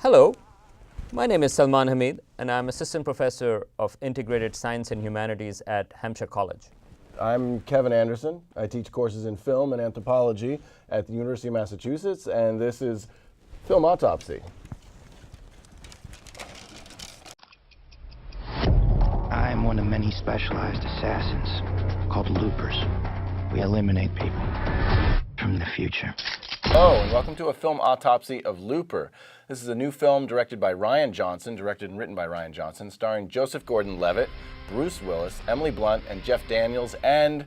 Hello, my name is Salman Hamid, and I'm Assistant Professor of Integrated Science and Humanities at Hampshire College. I'm Kevin Anderson. I teach courses in film and anthropology at the University of Massachusetts, and this is Film Autopsy. I'm one of many specialized assassins called loopers. We eliminate people from the future. Hello, and welcome to a film autopsy of Looper. This is a new film directed by Ryan Johnson, directed and written by Ryan Johnson, starring Joseph Gordon-Levitt, Bruce Willis, Emily Blunt, and Jeff Daniels, and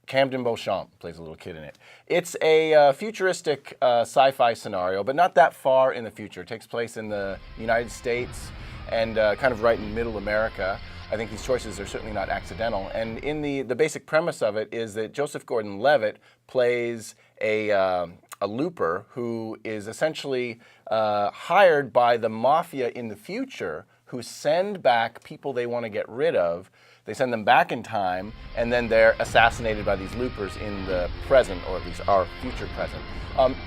Camden Beauchamp plays a little kid in it. It's a futuristic sci-fi scenario, but not that far in the future. It takes place in the United States and kind of right in middle America. I think these choices are certainly not accidental. And in the basic premise of it is that Joseph Gordon-Levitt plays a looper who is essentially hired by the mafia in the future, who send back people they want to get rid of. They send them back in time, and then they're assassinated by these loopers in the present, or at least our future present.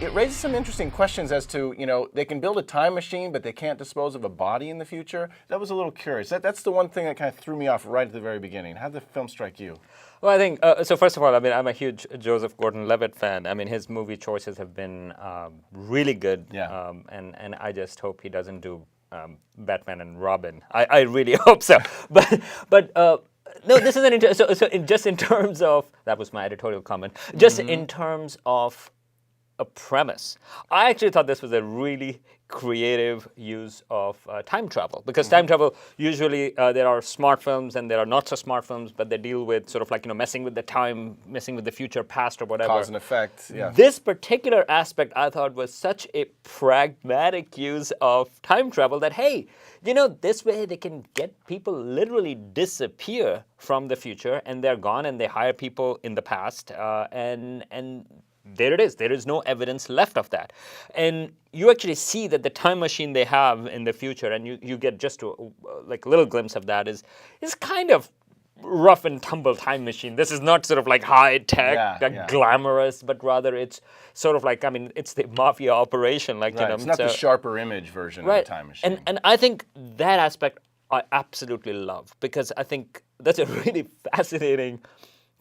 It raises some interesting questions as to, they can build a time machine, but they can't dispose of a body in the future. That was a little curious. That's the one thing that kind of threw me off right at the very beginning. How did the film strike you? Well, I think, so first of all, I'm a huge Joseph Gordon-Levitt fan. His movie choices have been really good, Yeah. And I just hope he doesn't do Batman and Robin. I really hope so. But no, this is just in terms of, that was my editorial comment, just in terms of a premise. I actually thought this was a really creative use of time travel, because time travel, usually there are smart films and there are not so smart films, but they deal with sort of like, messing with the time, messing with the future, past, or whatever. Cause and effect, yeah. This particular aspect I thought was such a pragmatic use of time travel that, hey, this way they can get people literally disappear from the future, and they're gone, and they hire people in the past, and there it is. There is no evidence left of that. And you actually see that the time machine they have in the future, and you get just a little glimpse of that, is kind of rough and tumble time machine. This is not sort of like high tech, glamorous, but rather it's sort of like, it's the mafia operation. Right. It's not the sharper image version of the time machine. And I think that aspect I absolutely love, because I think that's a really fascinating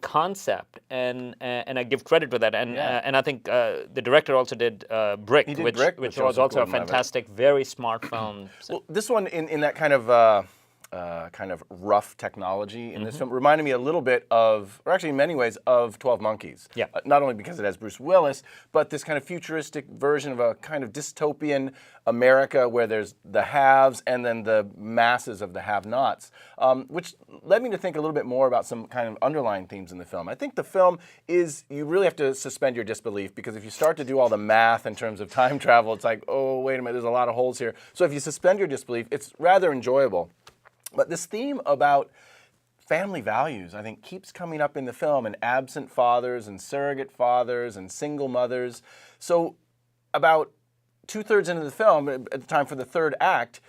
concept, and I give credit to that, and I think the director also did Brick, which was also a fantastic, very smart film. Well, this one in that kind of rough technology in this film reminded me a little bit of, or actually in many ways, of 12 Monkeys. Yeah. Not only because it has Bruce Willis, but this kind of futuristic version of a kind of dystopian America where there's the haves and then the masses of the have-nots, which led me to think a little bit more about some kind of underlying themes in the film. I think the film is, you really have to suspend your disbelief, because if you start to do all the math in terms of time travel, it's like, oh, wait a minute, there's a lot of holes here. So if you suspend your disbelief, it's rather enjoyable. But this theme about family values, I think, keeps coming up in the film, and absent fathers and surrogate fathers and single mothers. So about 2/3 into the film, at the time for the third act,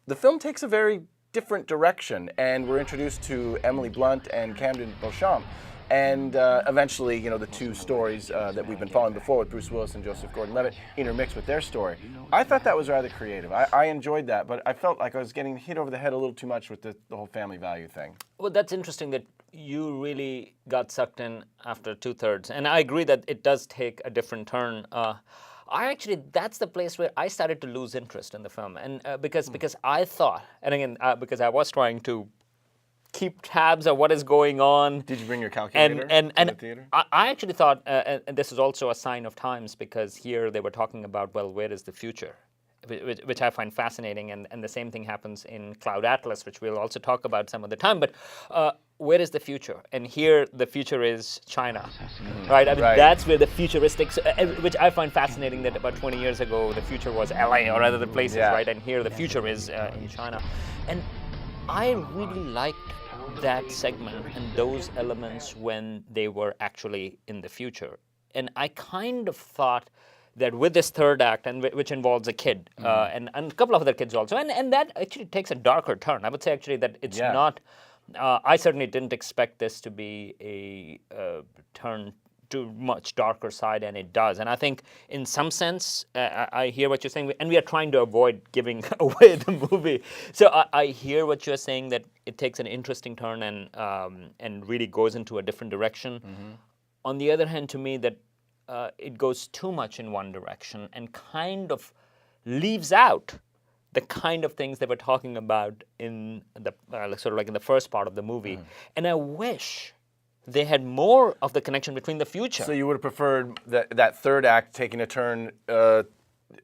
the film takes a very different direction, and we're introduced to Emily Blunt and Camden Beauchamp. And eventually, the two stories that we've been following before with Bruce Willis and Joseph Gordon-Levitt intermix with their story. I thought that was rather creative. I enjoyed that, but I felt like I was getting hit over the head a little too much with the whole family value thing. Well, that's interesting that you really got sucked in after 2/3. And I agree that it does take a different turn. That's the place where I started to lose interest in the film. And because I thought, and again, because I was trying to keep tabs of what is going on. Did you bring your calculator to the theater? I actually thought, and this is also a sign of times, because here they were talking about, well, where is the future? Which I find fascinating, and the same thing happens in Cloud Atlas, which we'll also talk about some of the time. But where is the future? And here the future is China, right? That's where the futuristic, which I find fascinating, that about 20 years ago the future was LA or other places, right? And here the future is in China. And I really liked that segment and those elements when they were actually in the future. And I kind of thought that with this third act, and which involves a kid, and a couple of other kids also, and that actually takes a darker turn. I would say actually that it's not, I certainly didn't expect this to be a turn to much darker side, and it does. And I think in some sense, I hear what you're saying, and we are trying to avoid giving away the movie. So I hear what you're saying, that it takes an interesting turn and really goes into a different direction. On the other hand, to me, that it goes too much in one direction and kind of leaves out the kind of things they were talking about in the sort of like in the first part of the movie. And I wish they had more of the connection between the future. So you would have preferred that third act taking a turn where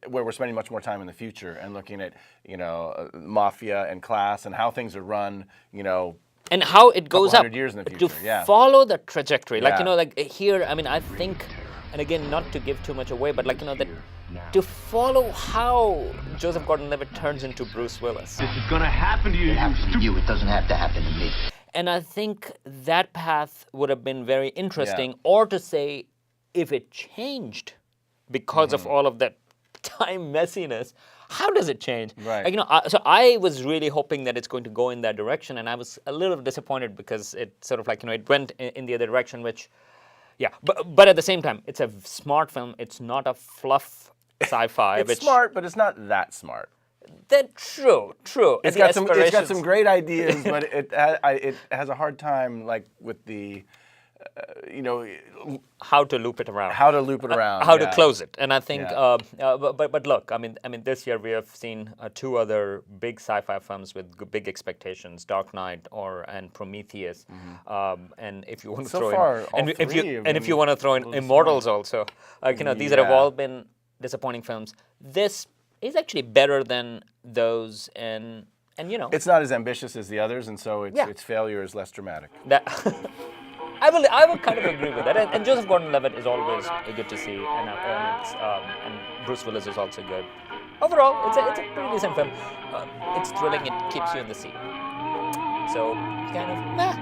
we're spending much more time in the future and looking at, mafia and class and how things are run, and how it goes up 100 years in the future, to follow the trajectory. Like, like here, I mean, I think, and again, not to give too much away, but like, that to follow how Joseph Gordon-Levitt turns into Bruce Willis. This is gonna happen to you. It happens to you. It doesn't have to happen to me. And I think that path would have been very interesting, or to say, if it changed because of all of that time messiness, how does it change? Right. Like, so I was really hoping that it's going to go in that direction, and I was a little disappointed because it sort of like, it went in the other direction, which, but at the same time, it's a smart film. It's not a fluff sci-fi. It's smart, but it's not that smart. True. It's got some great ideas, but it has a hard time, like, with the, how to loop it around. How to loop it around. How to close it. And I think, but look, I mean, this year we have seen two other big sci-fi films with big expectations: Dark Knight and Prometheus. And if you want to if you want to throw in Immortals also, these have all been disappointing films. This is actually better than those, and it's not as ambitious as the others, and so its failure is less dramatic. I will kind of agree with that. And Joseph Gordon-Levitt is always good to see, and Bruce Willis is also good. Overall, it's a pretty decent film. It's thrilling. It keeps you in the seat. So kind of meh.